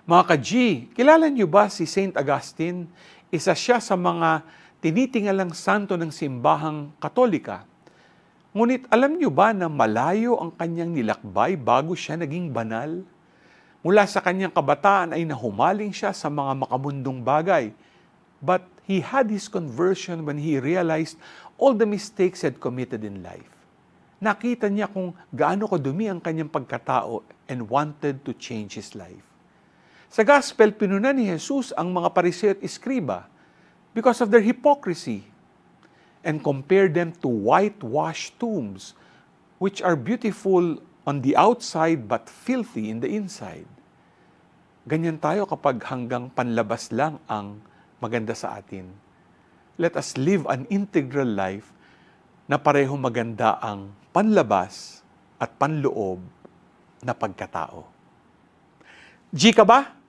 Mga ka-G, kilala niyo ba si Saint Augustine? Isa siya sa mga tinitingalang santo ng simbahang Katolika. Ngunit alam niyo ba na malayo ang kanyang nilakbay bago siya naging banal? Mula sa kanyang kabataan ay nahumaling siya sa mga makamundong bagay. But he had his conversion when he realized all the mistakes he had committed in life. Nakita niya kung gaano kadumi ang kanyang pagkatao and wanted to change his life. Sa Gospel, pinunan ni Jesus ang mga Pariseo at Iskriba because of their hypocrisy and compared them to whitewashed tombs which are beautiful on the outside but filthy in the inside. Ganyan tayo kapag hanggang panlabas lang ang maganda sa atin. Let us live an integral life na pareho maganda ang panlabas at panloob na pagkatao. G ka ba?